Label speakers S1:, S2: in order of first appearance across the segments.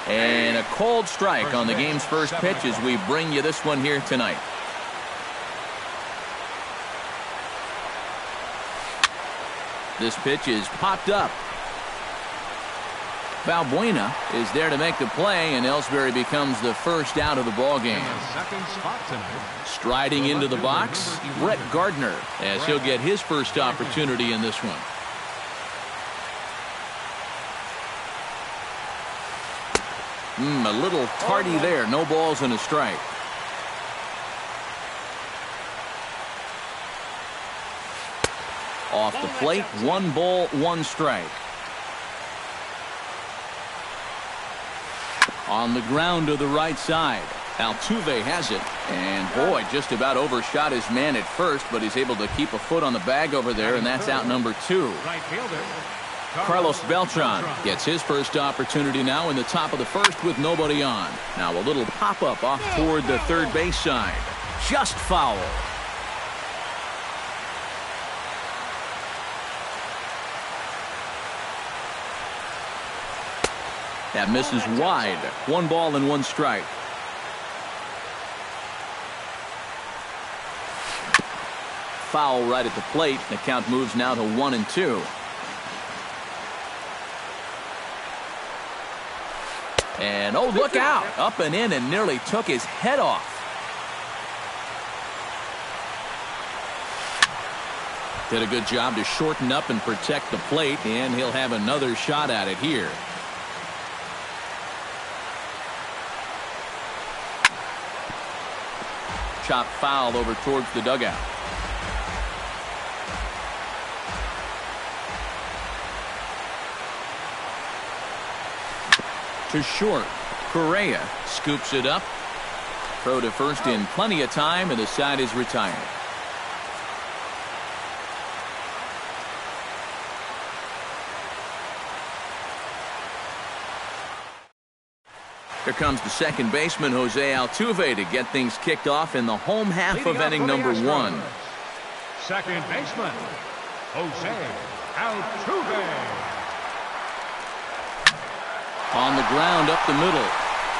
S1: And a cold strike on the game's first pitch as we bring you this one here tonight. This pitch is popped up. Valbuena is there to make the play, and Ellsbury becomes the first out of the ball game. Striding into the box, Brett Gardner, as he'll get his first opportunity in this one. A little tardy there. No balls and a strike. Off the plate, 1 ball, 1 strike. On the ground to the right side. Altuve has it. And boy, just about overshot his man at first, but he's able to keep a foot on the bag over there, and that's out number 2. Carlos Beltran gets his first opportunity now in the top of the first with nobody on. Now a little pop-up off toward the third base side. Just foul. That misses wide. 1 ball and 1 strike. Foul right at the plate. The count moves now to 1-2. And oh, look out. Up and in and nearly took his head off. Did a good job to shorten up and protect the plate, and he'll have another shot at it here. Chop foul over towards the dugout. To short. Correa scoops it up. Throw to first in plenty of time, and the side is retired. Here comes the second baseman, Jose Altuve, to get things kicked off in the home half of inning number 1.
S2: Second baseman, Jose Altuve.
S1: On the ground up the middle.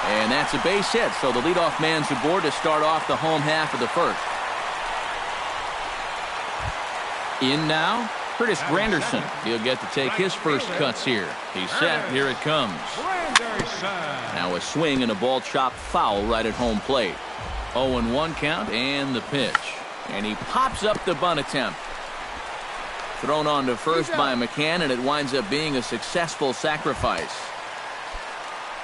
S1: And that's a base hit, so the leadoff man's aboard to start off the home half of the first. In now, Curtis Granderson. He'll get to take his first cuts here. He's set. Here it comes. Now a swing and a ball chopped foul right at home plate. 0-1 count and the pitch. And he pops up the bunt attempt. Thrown on to first by McCann, and it winds up being a successful sacrifice.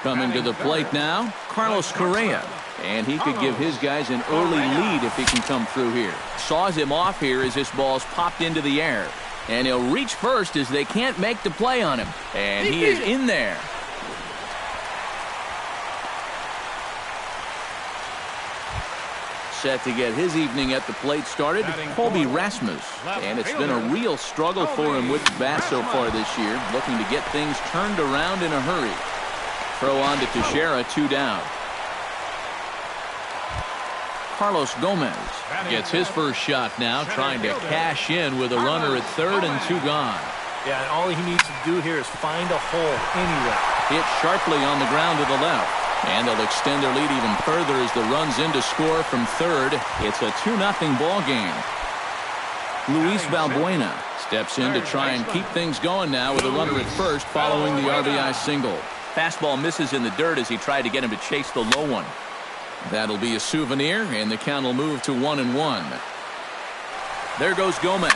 S1: Coming to the plate now, Carlos Correa. And he could give his guys an early lead if he can come through here. Saws him off here as this ball's popped into the air. And he'll reach first as they can't make the play on him. And he is in there. Set to get his evening at the plate started, Colby Rasmus. And it's been a real struggle for him with the bat so far this year, looking to get things turned around in a hurry. Throw on to Teixeira, 2 down. Carlos Gomez gets his first shot now, trying to cash in with a runner at third and 2 gone.
S3: Yeah, and all he needs to do here is find a hole anywhere.
S1: Hit sharply on the ground to the left. And they'll extend their lead even further as the run's in to score from third. It's a 2-0 ball game. Luis Valbuena steps in to try and keep things going now with a runner at first following the RBI single. Fastball misses in the dirt as he tried to get him to chase the low one. That'll be a souvenir, and the count will move to 1-1. There goes Gomez.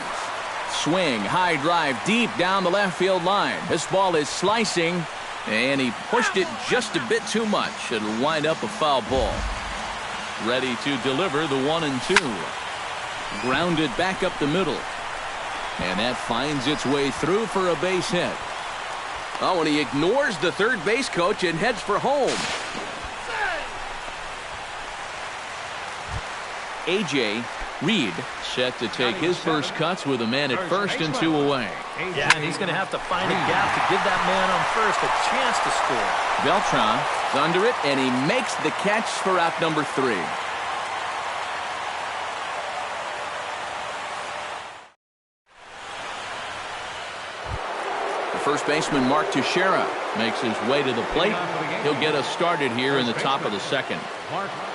S1: Swing, high drive, deep down the left field line. This ball is slicing, and he pushed it just a bit too much. It'll wind up a foul ball. Ready to deliver the 1-2. Grounded back up the middle. And that finds its way through for a base hit. Oh, and he ignores the third base coach and heads for home. A.J. Reed set to take his first cuts with a man at first and 2 away.
S3: Yeah, and he's going to have to find a gap to give that man on first a chance to score.
S1: Beltran is under it, and he makes the catch for out number 3. First baseman Mark Teixeira makes his way to the plate. He'll get us started here in the top of the second.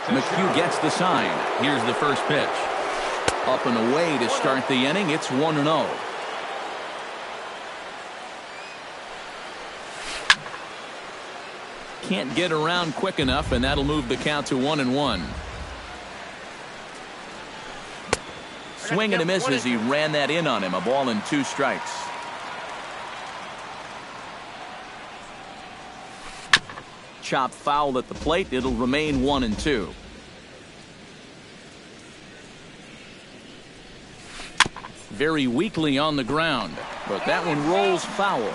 S1: McHugh gets the sign. Here's the first pitch. Up and away to start the inning. It's 1-0. Can't get around quick enough, and that'll move the count to 1-1. Swing and a miss as he ran that in on him. A ball and 2 strikes. Chop foul at the plate. It'll remain 1-2. Very weakly on the ground, but that one rolls foul.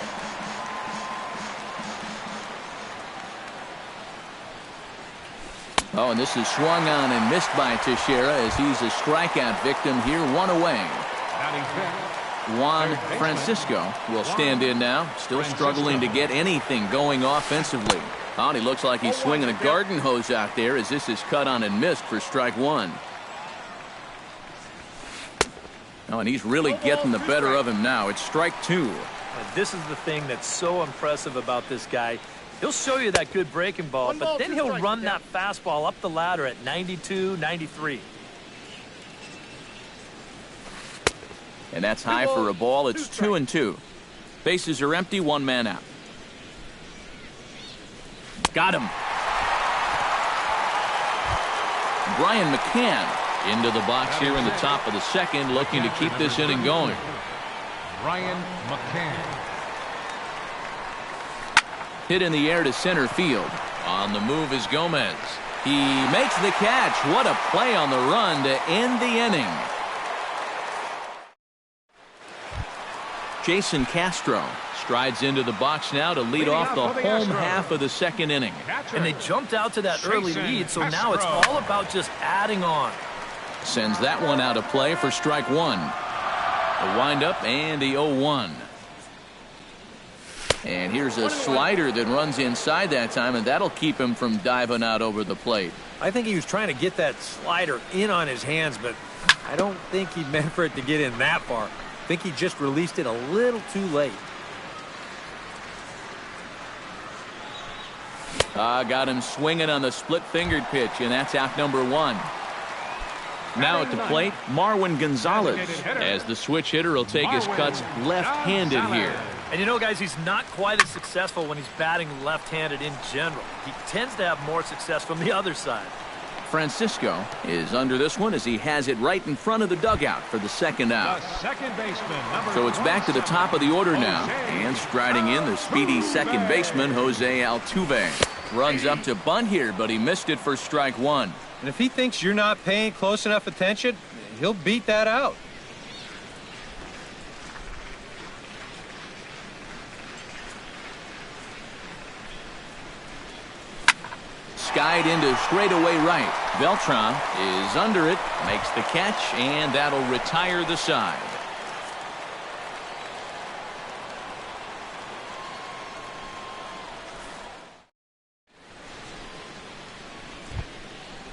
S1: Oh, and this is swung on and missed by Teixeira as he's a strikeout victim here. 1 away. Juan Francisco will stand in now, still struggling to get anything going offensively. Oh, and he looks like he's swinging a garden hose out there as this is cut on and missed for strike 1. Oh, and he's really getting the better of him now. It's strike 2.
S3: And this is the thing that's so impressive about this guy. He'll show you that good breaking ball, but then he'll run that fastball up the ladder at 92, 93.
S1: And that's high for a ball. It's 2-2. Bases are empty. 1 man out. Got him. Brian McCann into the box here in the top of the second, looking to keep this inning going.
S2: Brian McCann.
S1: Hit in the air to center field. On the move is Gomez. He makes the catch. What a play on the run to end the inning. Jason Castro strides into the box now to lead off the home half of the second inning.
S3: And they jumped out to that early lead, so now it's all about just adding on.
S1: Sends that one out of play for strike 1. The windup and the 0-1. And here's a slider that runs inside that time, and that'll keep him from diving out over the plate.
S4: I think he was trying to get that slider in on his hands, but I don't think he meant for it to get in that far. I think he just released it a little too late.
S1: Got him swinging on the split-fingered pitch, and that's out number 1. Now at the plate, Marwin Gonzalez, as the switch hitter will take his cuts left-handed here.
S3: And you know, guys, he's not quite as successful when he's batting left-handed in general. He tends to have more success from the other side.
S1: Francisco is under this one as he has it right in front of the dugout for the second out. So it's back to the top of the order now, and striding in the speedy second baseman, Jose Altuve. Runs up to bunt here, but he missed it for strike 1.
S4: And if he thinks you're not paying close enough attention, he'll beat that out.
S1: Skied into straightaway right. Beltran is under it, makes the catch, and that'll retire the side.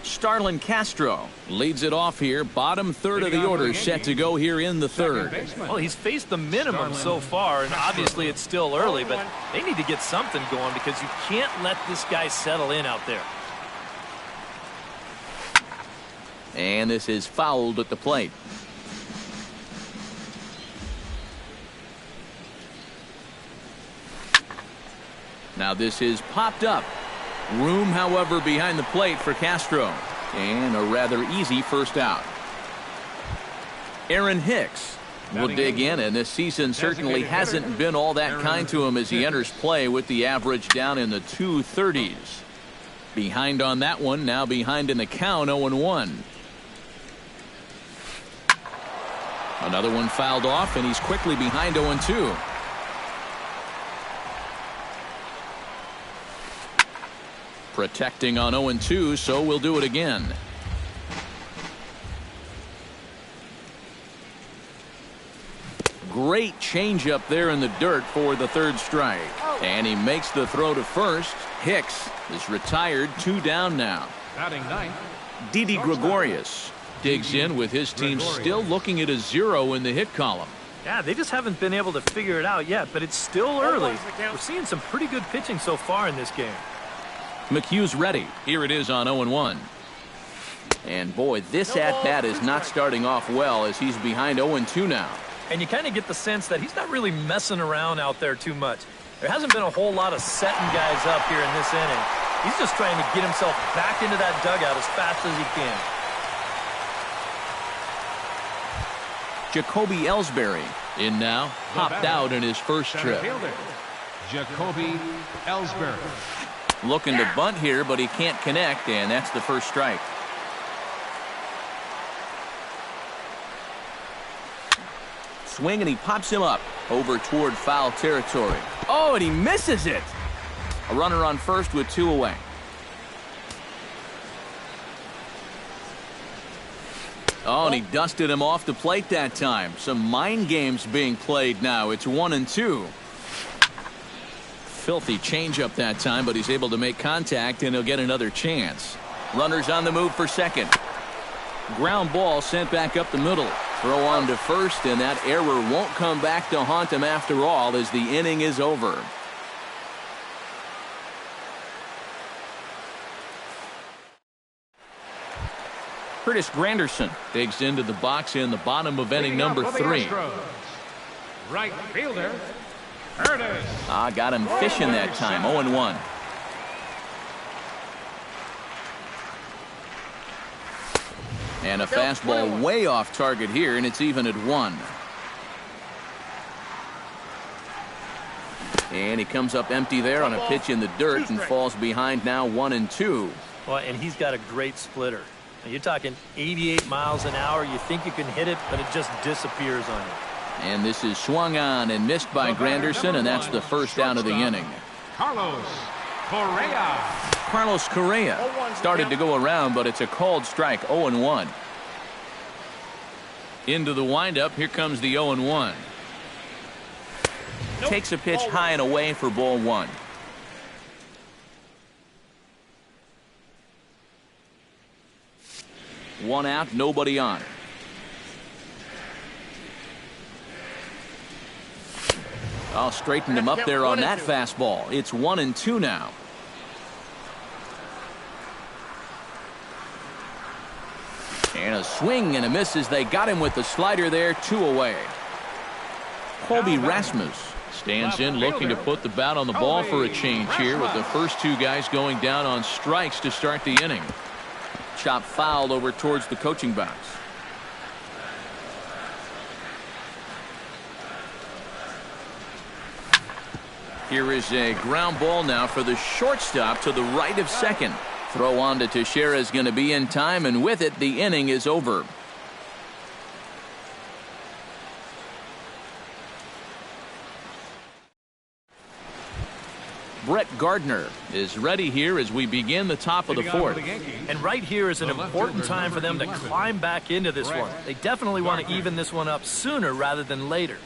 S1: Starlin Castro leads it off here. Bottom third of the order set to go here in the third.
S3: Well, he's faced the minimum so far, and obviously it's still early, but they need to get something going because you can't let this guy settle in out there.
S1: And this is fouled at the plate. Now this is popped up. Room, however, behind the plate for Castro. And a rather easy first out. Aaron Hicks will dig in, and this season certainly hasn't been all that kind to him as he enters play with the average down in the 230s. Behind on that one, now behind in the count, 0-1. Another one fouled off, and he's quickly behind 0-2. Protecting on 0-2, so we'll do it again. Great changeup there in the dirt for the third strike. And he makes the throw to first. Hicks is retired, 2 down now.
S2: Batting ninth,
S1: Didi Gregorius digs in with his team still looking at a 0 in the hit column.
S3: Yeah, they just haven't been able to figure it out yet, but it's still early. We're seeing some pretty good pitching so far in this game.
S1: McHugh's ready. Here it is on 0-1. And boy, this at-bat is not starting off well as he's behind 0-2 now.
S3: And you kind of get the sense that he's not really messing around out there too much. There hasn't been a whole lot of setting guys up here in this inning. He's just trying to get himself back into that dugout as fast as he can.
S1: Jacoby Ellsbury in now, hopped out in his first trip.
S2: Jacoby Ellsbury.
S1: Looking to bunt here, but he can't connect, and that's the first strike. Swing, and he pops him up over toward foul territory. Oh, and he misses it. A runner on first with 2 away. Oh, and he dusted him off the plate that time. Some mind games being played now. It's 1-2. Filthy changeup that time, but he's able to make contact, and he'll get another chance. Runners on the move for second. Ground ball sent back up the middle. Throw on to first, and that error won't come back to haunt him after all as the inning is over. Curtis Granderson digs into the box in the bottom of inning number 3.
S2: Right fielder, Curtis.
S1: Got him fishing that time. 0-1. And a fastball way off target here, and it's even at 1. And he comes up empty there on a pitch in the dirt and falls behind now 1-2.
S3: Well, and he's got a great splitter. Now, you're talking 88 miles an hour. You think you can hit it, but it just disappears on you.
S1: And this is swung on and missed by Granderson, and that's the first out of the inning.
S2: Carlos Correa.
S1: Carlos Correa started to go around, but it's a called strike. 0-1. Into the windup. Here comes the 0-1. Takes a pitch high and away for ball 1. One out, nobody on. I'll straighten him up there on that fastball. It's 1-2 now. And a swing and a miss as they got him with the slider there. 2 away. Colby Rasmus stands in looking to put the bat on the ball for a change here with the first 2 guys going down on strikes to start the inning. Chop fouled over towards the coaching box. Here is a ground ball now for the shortstop to the right of second. Throw on to Teixeira is going to be in time, and with it, the inning is over. Brett Gardner is ready here as we begin the top of the 4th.
S3: And right here is an important time for them to climb back into this one. They definitely want to even this one up sooner rather than later.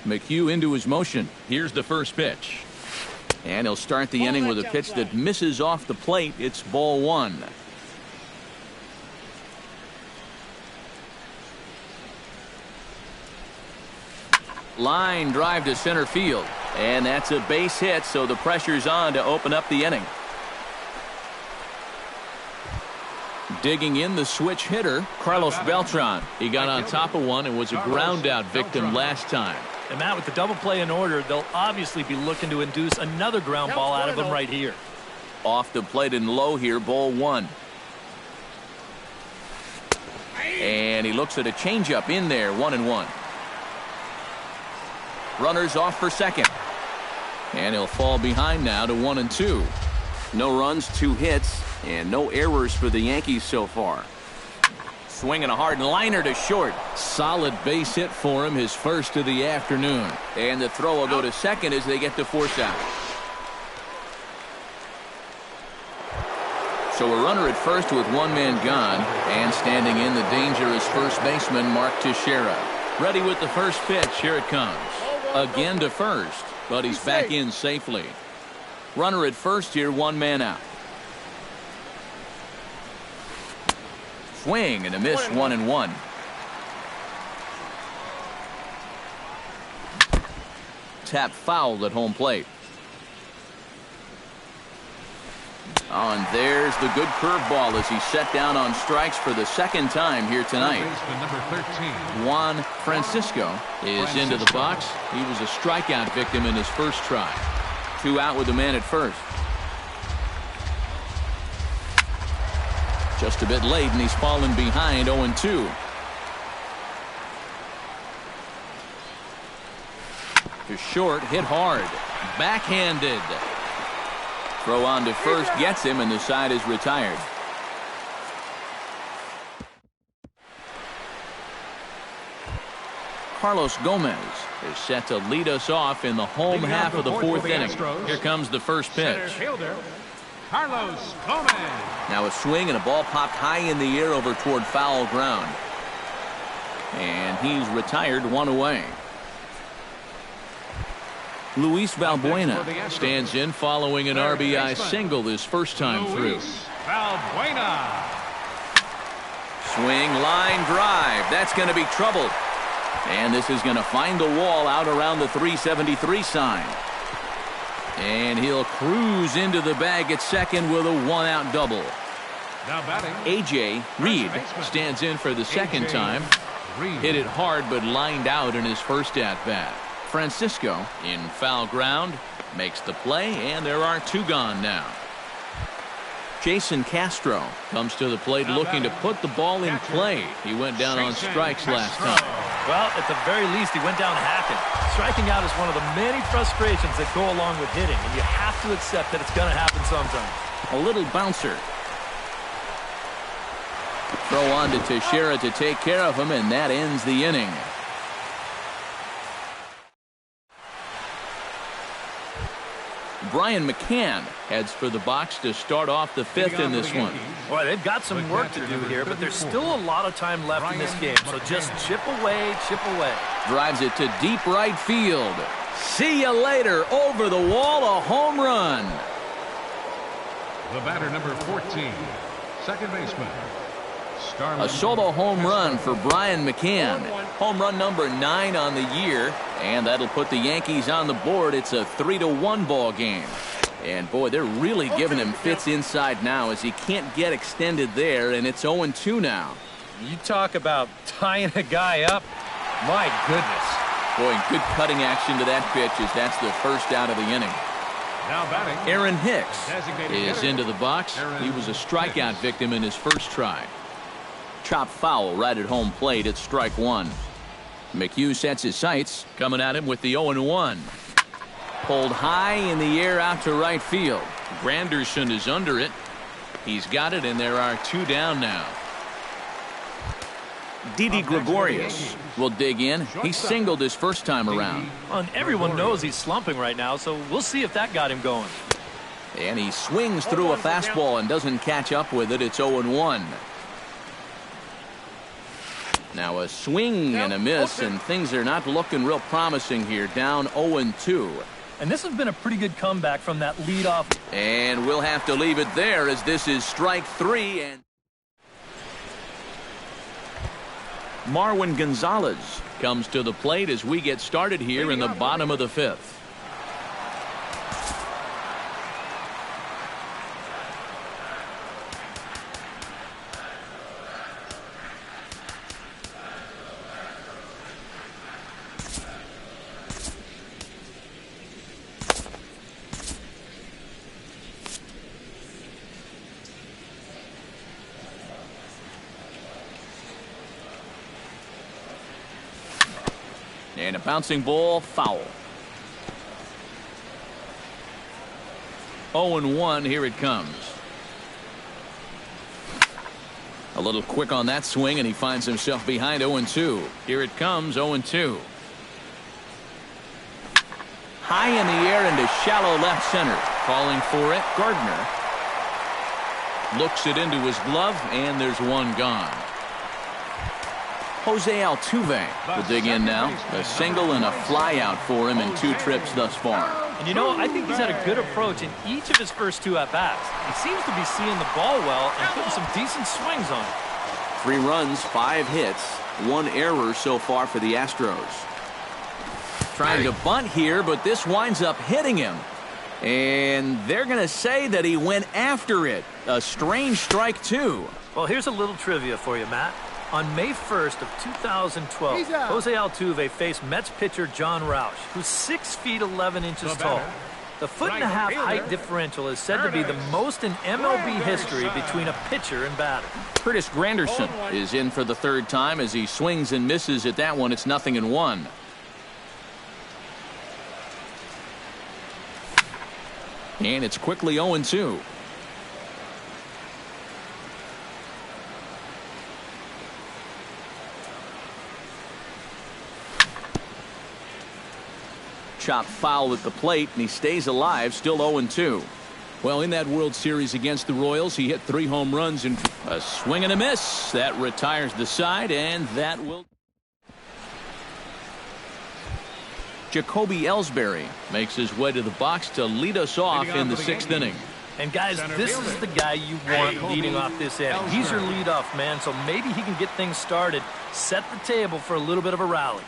S1: McHugh into his motion. Here's the first pitch. And he'll start the inning with a pitch that misses off the plate. It's ball 1. Line drive to center field. And that's a base hit, so the pressure's on to open up the inning. Digging in the switch hitter, Carlos Beltran. He got on top of one and was a ground out victim last time.
S3: And Matt, with the double play in order, they'll obviously be looking to induce another ground ball out of him right here.
S1: Off the plate and low here, ball 1. And he looks at a changeup in there, 1-1. Runners off for second. And he'll fall behind now to 1-2. No runs, 2 hits, and no errors for the Yankees so far. Swinging a hard liner to short. Solid base hit for him, his first of the afternoon. And the throw will go to second as they get to force out. So a runner at first with 1 man gone, and standing in the dangerous first baseman Mark Teixeira. Ready with the first pitch. Here it comes. Again to first, but he's back in safely. Runner at first here, 1 man out. swing and a miss, 1-1. Tap foul at home plate. Oh, and there's the good curveball as he set down on strikes for the second time here tonight.
S2: Number 13.
S1: Juan Francisco is into the box. He was a strikeout victim in his first try. 2 out with the man at first. Just a bit late, and he's fallen behind 0-2. To short, hit hard. Backhanded. Throw on to first gets him, and the side is retired. Carlos Gomez is set to lead us off in the home half of the fourth inning. Here comes the first pitch.
S2: Fielder, Carlos Gomez.
S1: Now a swing and a ball popped high in the air over toward foul ground. And he's retired, 1 away. Luis Valbuena stands in following an RBI single his first time through.
S2: Valbuena.
S1: Swing, line drive. That's going to be trouble. And this is going to find the wall out around the 373 sign. And he'll cruise into the bag at second with a 1-out double.
S2: Now batting,
S1: A.J. Reed stands in for the second time. Hit it hard but lined out in his first at-bat. Francisco in foul ground makes the play, and there are 2 gone now. Jason Castro comes to the plate looking to put the ball in play. He went down on strikes last time.
S3: Well, at the very least, he went down hacking. Striking out is one of the many frustrations that go along with hitting, and you have to accept that it's going to happen sometimes.
S1: A little bouncer. Throw on to Teixeira to take care of him, and that ends the inning. Brian McCann heads for the box to start off the 5th in this one.
S3: Boy, they've got some work to do here, but there's still a lot of time left in this game, so just chip away, chip away.
S1: Drives it to deep right field. See you later. Over the wall, a home run.
S2: the batter, number 14, second baseman.
S1: A solo home run for Brian McCann. Home run number 9 on the year, and that'll put the Yankees on the board. It's a 3-1 ball game. And boy, they're really giving him fits inside now as he can't get extended there, and it's 0-2 now.
S3: You talk about tying a guy up. My goodness.
S1: Boy, good cutting action to that pitch as that's the first out of the inning.
S2: Now batting,
S1: Aaron Hicks is into the box. He was a strikeout victim in his first try. Chop foul right at home plate. It's strike one. McHugh sets his sights, coming at him with the 0-1. Pulled high in the air out to right field. Granderson is under it. He's got it, and there are 2 down now. Didi Gregorius will dig in. He singled his first time around.
S3: And everyone knows he's slumping right now, so we'll see if that got him going.
S1: And he swings through a fastball and doesn't catch up with it. It's 0-1. Now a swing and a miss, and things are not looking real promising here. Down 0-2.
S3: And this has been a pretty good comeback from that leadoff.
S1: And we'll have to leave it there as this is strike 3. And Marwin Gonzalez comes to the plate as we get started here in the bottom of the 5th. And a bouncing ball, foul. 0-1, here it comes. A little quick on that swing, and he finds himself behind 0-2. Here it comes, 0-2. High in the air into shallow left center. Calling for it, Gardner. Looks it into his glove, and there's 1 gone. Jose Altuve will dig in now. A single and a fly out for him in 2 trips thus far.
S3: And you know, I think he's had a good approach in each of his first 2 at-bats. He seems to be seeing the ball well and putting some decent swings on it.
S1: 3 runs, 5 hits, 1 error so far for the Astros. Trying to bunt here, but this winds up hitting him. And they're going to say that he went after it. A strange strike, too.
S3: Well, here's a little trivia for you, Matt. On May 1st of 2012, Jose Altuve faced Mets pitcher John Roush, who's 6 feet 11 inches tall. The 1.5-foot height differential is said to be the most in MLB history between a pitcher and batter.
S1: Curtis Granderson is in for the 3rd time as he swings and misses at that one. It's 0-1. And it's quickly 0-2. Chop foul at the plate, and he stays alive, still 0-2. Well, in that World Series against the Royals, he hit 3 home runs and a swing and a miss. That retires the side, and that will... Jacoby Ellsbury makes his way to the box to lead us off in the 6th inning.
S3: And guys, this is the guy you want leading off this inning. He's your leadoff man, so maybe he can get things started, set the table for a little bit of a rally.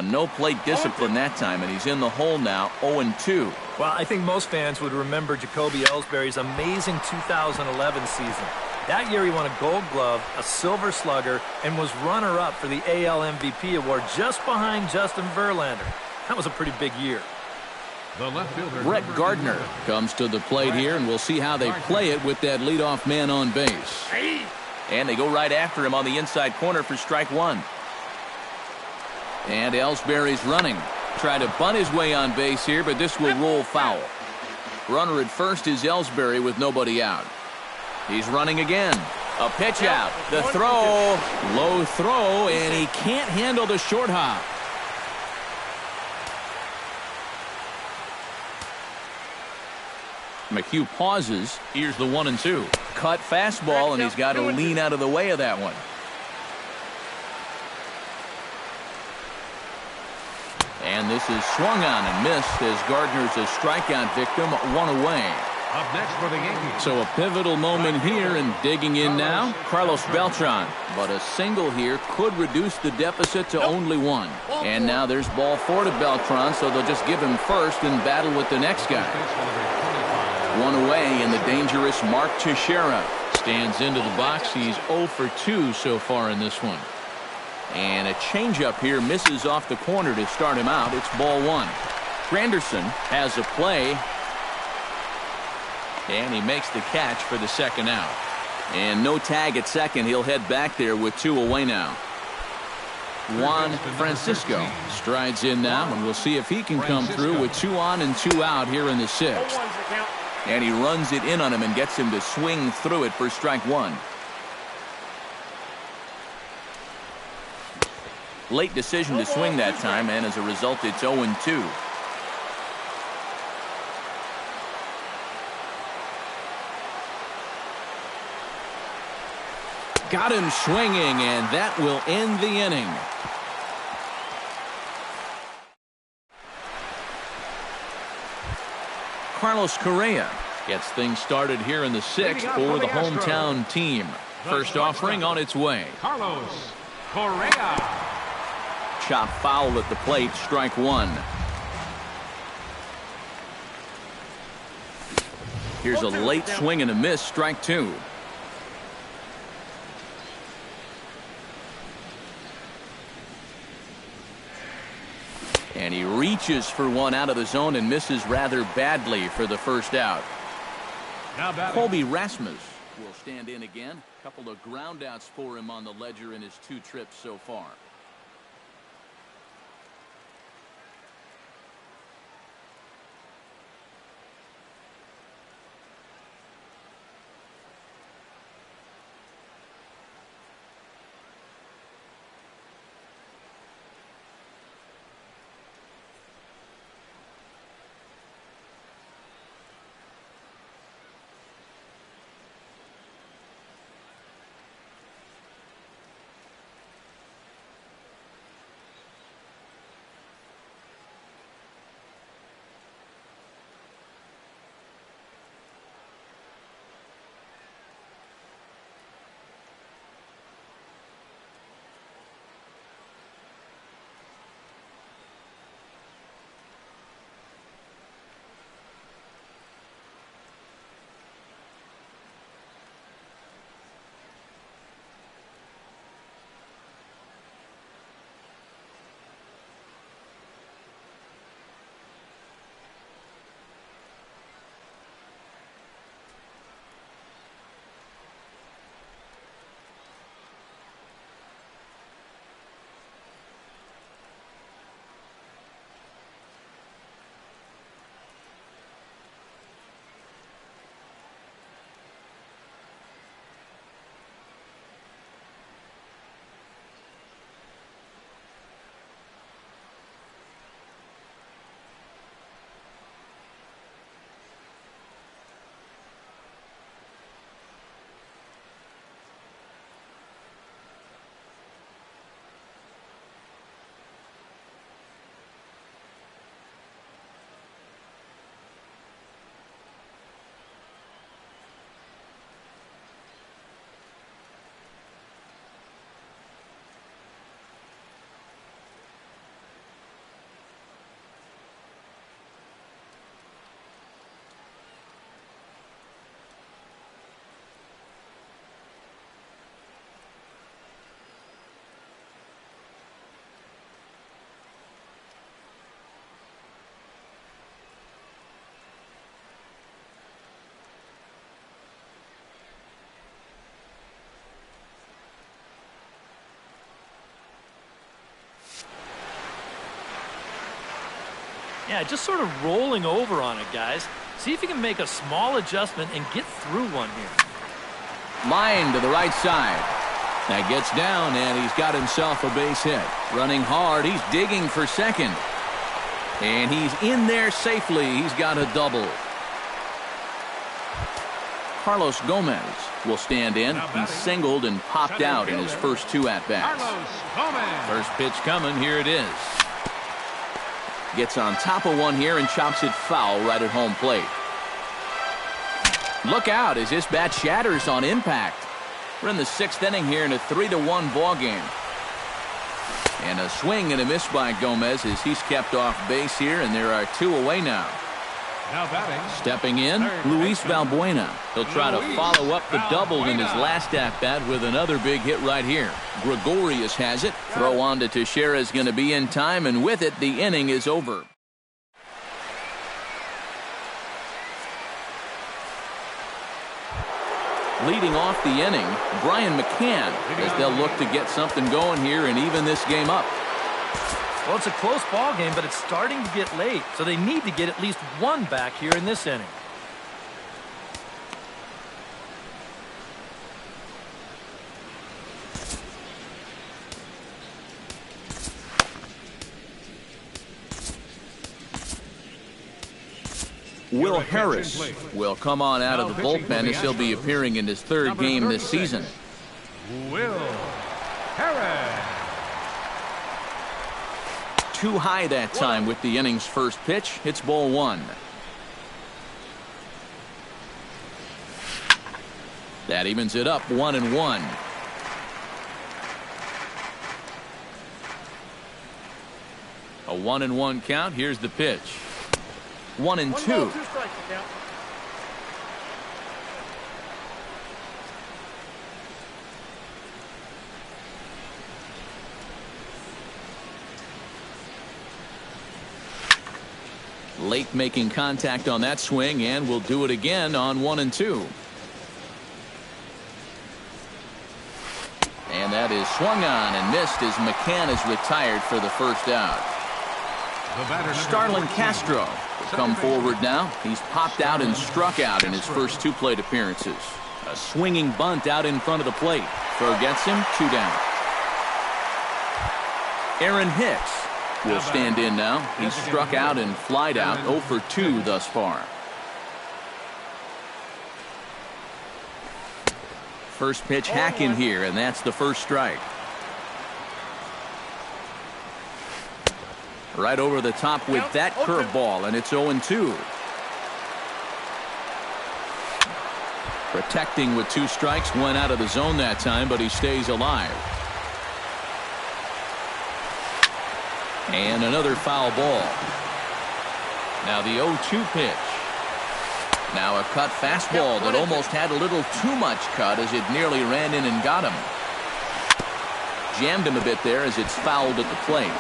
S1: No plate discipline that time, and he's in the hole now, 0-2.
S3: Well, I think most fans would remember Jacoby Ellsbury's amazing 2011 season. That year he won a Gold Glove, a Silver Slugger, and was runner-up for the AL MVP award just behind Justin Verlander. That was a pretty big year.
S2: The left fielder,
S1: Brett Gardner comes to the plate here, and we'll see how they play it with that leadoff man on base. And they go right after him on the inside corner for strike 1. And Ellsbury's running. Try to bunt his way on base here, but this will roll foul. Runner at first is Ellsbury with nobody out. He's running again. A pitch out. The throw. Low throw, and he can't handle the short hop. McHugh pauses. Here's the 1-2. Cut fastball, and he's got to lean out of the way of that one. And this is swung on and missed as Gardner's a strikeout victim, 1 away.
S2: Up next for the Yankees.
S1: So a pivotal moment here, and digging in now, Carlos Beltran. But a single here could reduce the deficit to only 1. And now there's ball 4 to Beltran, so they'll just give him first and battle with the next guy. 1 away, and the dangerous Mark Teixeira stands into the box. He's 0 for 2 so far in this one. And a changeup here misses off the corner to start him out. It's ball 1. Granderson has a play. And he makes the catch for the 2nd out. And no tag at second. He'll head back there with 2 away now. Juan Francisco strides in now, and we'll see if he can come through with 2 on and 2 out here in the 6th. And he runs it in on him and gets him to swing through it for strike 1. Late decision to swing that time, and as a result, it's 0-2. Got him swinging, and that will end the inning. Carlos Correa gets things started here in the 6th for the hometown team. First offering on its way.
S2: Carlos Correa.
S1: Chop foul at the plate, strike 1. Here's a late swing and a miss, strike 2. And he reaches for one out of the zone and misses rather badly for the first out. Colby Rasmus will stand in again. A couple of ground outs for him on the ledger in his 2 trips so far.
S3: Yeah, just sort of rolling over on it, guys. See if you can make a small adjustment and get through one here.
S1: Line to the right side. That gets down, and he's got himself a base hit. Running hard, he's digging for second. And he's in there safely. He's got a double. Carlos Gomez will stand in. He's singled and popped out in his first 2 at-bats. First pitch coming. Here it is. Gets on top of one here and chops it foul right at home plate. Look out as this bat shatters on impact. We're in the 6th inning here in a 3-1 ball game. And a swing and a miss by Gomez as he's kept off base here, and there are 2 away now.
S2: Now batting.
S1: Stepping in, Luis Valbuena. He'll try to follow up the double in his last at-bat with another big hit right here. Gregorius has it. Throw on to Teixeira is going to be in time, and with it, the inning is over. Leading off the inning, Brian McCann, as they'll look to get something going here and even this game up.
S3: Well, it's a close ball game, but it's starting to get late, so they need to get at least 1 back here in this inning.
S1: Will Harris will come on out of the bullpen as he'll be appearing in his 3rd game this season.
S2: Will Harris.
S1: Too high that time with the inning's first pitch. It's ball 1. That evens it up 1-1. A 1-1 count. Here's the pitch. 1-2. Late making contact on that swing, and will do it again on 1-2. And that is swung on and missed as McCann is retired for the first out. Starlin Castro will come forward now. He's popped out and struck out in his first 2 plate appearances. A swinging bunt out in front of the plate. Throw gets him, 2 down. Aaron Hicks will stand in now. He's struck out and flied out, 0 for 2 thus far. First pitch hack in here, and that's the first strike. Right over the top with that curveball, and it's 0-2. Protecting with 2 strikes, went out of the zone that time, but he stays alive. And another foul ball. Now the 0-2 pitch. Now a cut fastball that almost had a little too much cut as it nearly ran in and got him. Jammed him a bit there as it's fouled at the plate.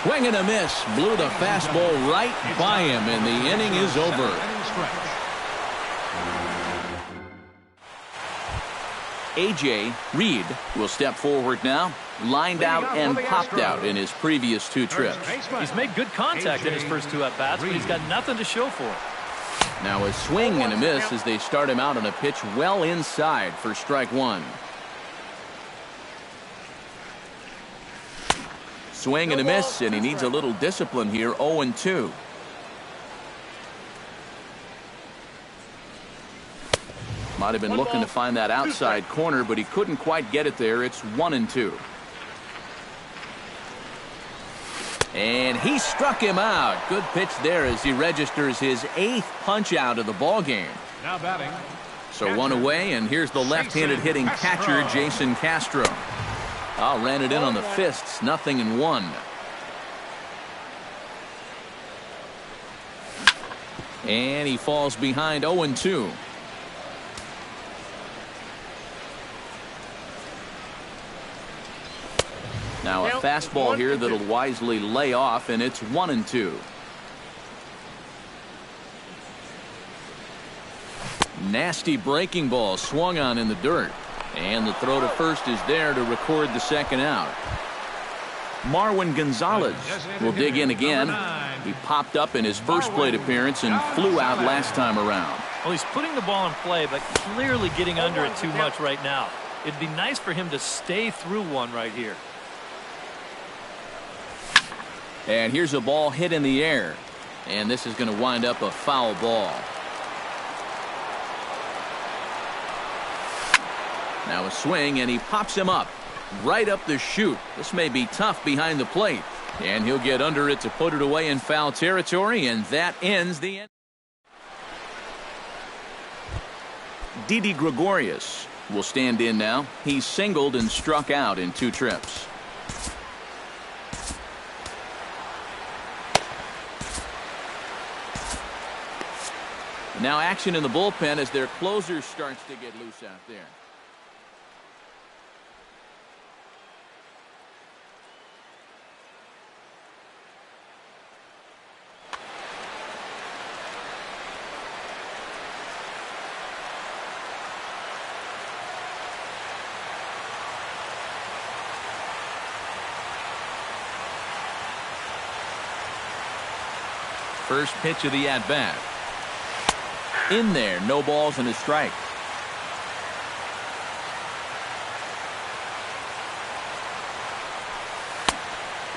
S1: Swing and a miss. Blew the fastball right by him, and the inning is over. A.J. Reed will step forward now. Lined out and popped out in his previous 2 trips.
S3: He's made good contact in his first 2 at-bats, but he's got nothing to show for it.
S1: Now a swing and a miss as they start him out on a pitch well inside for strike 1. Swing and a miss, and he needs a little discipline here. 0-2. Might have been looking to find that outside corner, but he couldn't quite get it there. It's 1-2. And he struck him out. Good pitch there as he registers his 8th punch out of the ball game.
S2: Now batting.
S1: So 1 away, and here's the left-handed hitting catcher, Jason Castro. Oh, ran it in on the fists. 0-1. And he falls behind 0-2. Now a fastball here that'll wisely lay off, and it's 1-2. Nasty breaking ball swung on in the dirt, and the throw to first is there to record the second out. Marwin Gonzalez will dig in again. He popped up in his first plate appearance and flew out last time around.
S3: Well, he's putting the ball in play, but clearly getting under it too much right now. It'd be nice for him to stay through one right here.
S1: And here's a ball hit in the air. And this is going to wind up a foul ball. Now a swing, and he pops him up. Right up the chute. This may be tough behind the plate. And he'll get under it to put it away in foul territory, and that ends the end. Didi Gregorius will stand in now. He's singled and struck out in 2 trips. Now action in the bullpen as their closer starts to get loose out there. First pitch of the at-bat. In there, no balls and a strike.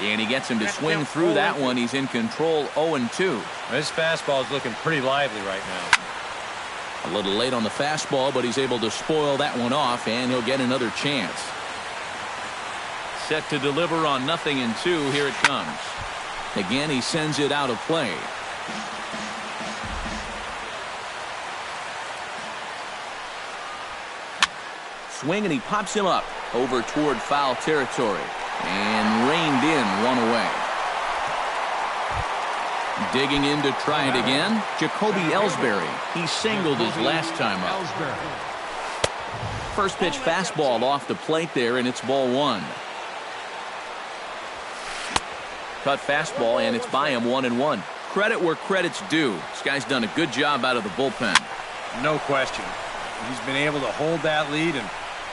S1: And he gets him to swing through that one. He's in control, 0-2.
S4: This fastball is looking pretty lively right now.
S1: A little late on the fastball, but he's able to spoil that one off, and he'll get another chance. Set to deliver on 0-2. Here it comes. Again, he sends it out of play. Swing, and he pops him up over toward foul territory and reined in, one away. Digging in to try it again, Jacoby Ellsbury. He singled his last time up. First pitch fastball off the plate there, and it's ball 1. Cut fastball, and it's by him, 1-1. Credit where credit's due. This guy's done a good job out of the bullpen.
S4: No question. He's been able to hold that lead, and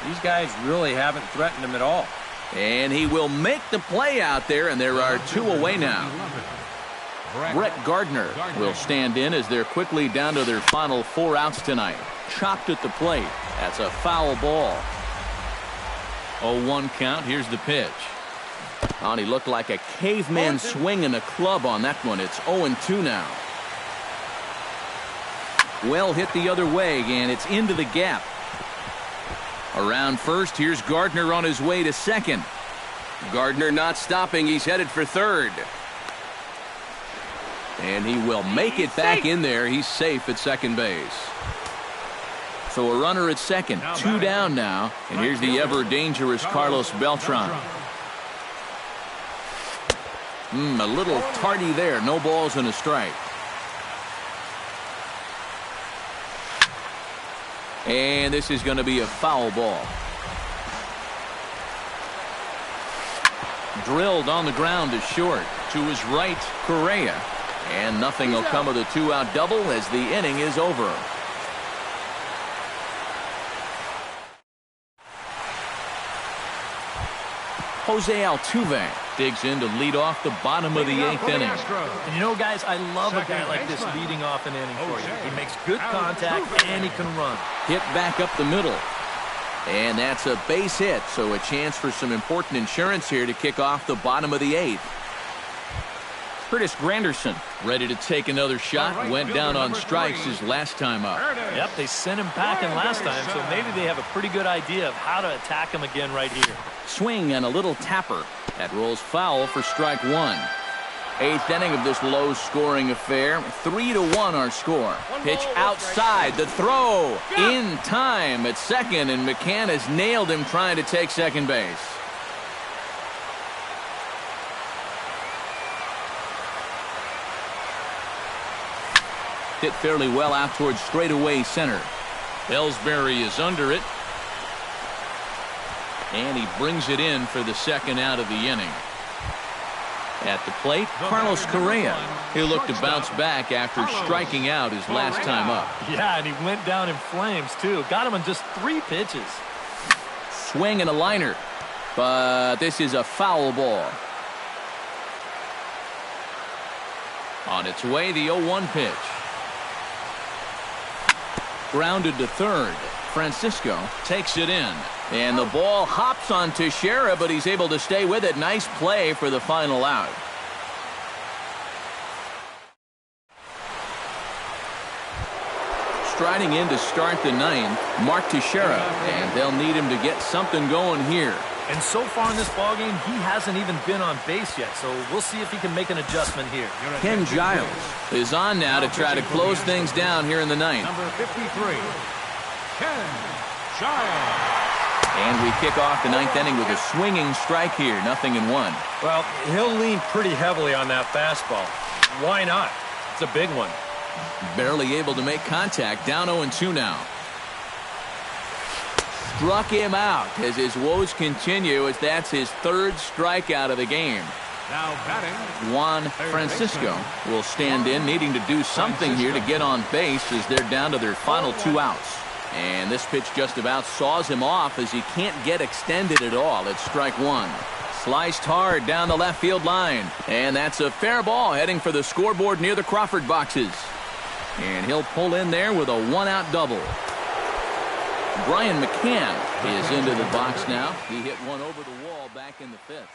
S4: these guys really haven't threatened him at all.
S1: And he will make the play out there, and there are 2 away now. Brett Gardner will stand in as they're quickly down to their final 4 outs tonight. Chopped at the plate. That's a foul ball. 0-1 count. Here's the pitch. Oh, and he looked like a caveman swinging a club on that one. It's 0-2 now. Well hit the other way, and it's into the gap. Around first, here's Gardner on his way to second. Gardner not stopping. He's headed for third. And he will make it back in there. He's safe at second base. So a runner at second. 2 down now. And here's the ever-dangerous Carlos Beltran. A little tardy there. No balls and a strike. And this is going to be a foul ball. Drilled on the ground to short. To his right, Correa. And nothing will come of the 2-out double as the inning is over. Jose Altuve digs in to lead off the bottom of the 8th inning.
S3: And you know, guys, I love a guy like this leading off an inning for you. He makes good contact and he can run.
S1: Hit back up the middle. And that's a base hit, so a chance for some important insurance here to kick off the bottom of the 8th. Curtis Granderson ready to take another shot. Went down on strikes his last time up.
S3: Yep, they sent him packing last time, so maybe they have a pretty good idea of how to attack him again right here.
S1: Swing and a little tapper. That rolls foul for strike 1. 8th inning of this low-scoring affair. 3-1 our score. Pitch outside. The throw in time at second, and McCann has nailed him trying to take second base. Hit fairly well out towards straightaway center. Ellsbury is under it. And he brings it in for the second out of the inning. At the plate, Carlos Correa. He'll look to bounce back after striking out his last time up.
S3: Yeah, and he went down in flames, too. Got him in just 3 pitches.
S1: Swing and a liner. But this is a foul ball. On its way, the 0-1 pitch. Grounded to third. Francisco takes it in. And the ball hops on Teixeira, but he's able to stay with it. Nice play for the final out. Striding in to start the ninth, Mark Teixeira, and they'll need him to get something going here.
S3: And so far in this ballgame, he hasn't even been on base yet, so we'll see if he can make an adjustment here.
S1: Ken Giles is on now to try to close things down here in the ninth.
S2: Number 53, Ken Giles.
S1: And we kick off the ninth inning with a swinging strike here, 0-1.
S4: Well, he'll lean pretty heavily on that fastball. Why not? It's a big one.
S1: Barely able to make contact, down 0-2 now. Struck him out as his woes continue, as that's his third strikeout of the game.
S2: Now batting,
S1: Juan Francisco will stand in, needing to do something here to get on base as they're down to their final 2 outs. And this pitch just about saws him off as he can't get extended at all. It's strike one. Sliced hard down the left field line. And that's a fair ball heading for the scoreboard near the Crawford boxes. And he'll pull in there with a 1-out double. Brian McCann is into the box now. He hit one over the wall back in the 5th.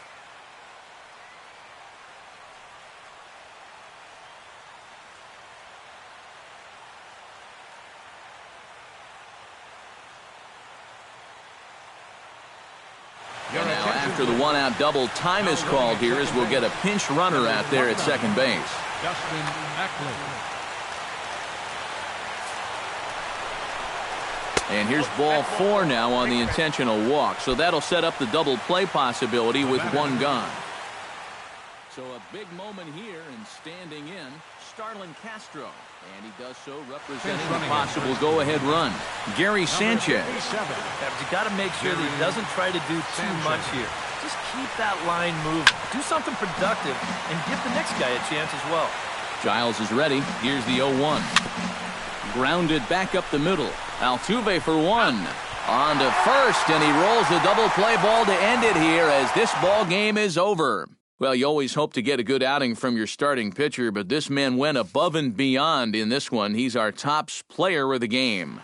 S1: And now after the 1-out double, time is called here as we'll get a pinch runner out there at second base.
S2: Justin Ackley.
S1: And here's ball 4 now on the intentional walk. So that'll set up the double play possibility with one gone. So a big moment here and standing in, Starlin Castro. And he does so representing the possible go-ahead run. Gary Sanchez.
S3: But you got to make sure that he doesn't try to do too much here. Just keep that line moving. Do something productive and give the next guy a chance as well.
S1: Giles is ready. Here's the 0-1. Grounded back up the middle. Altuve for 1. On to first, and he rolls the double play ball to end it here as this ball game is over. Well, you always hope to get a good outing from your starting pitcher, but this man went above and beyond in this one. He's our top player of the game.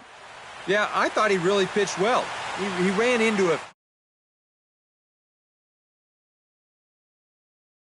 S4: Yeah, I thought he really pitched well. He ran into a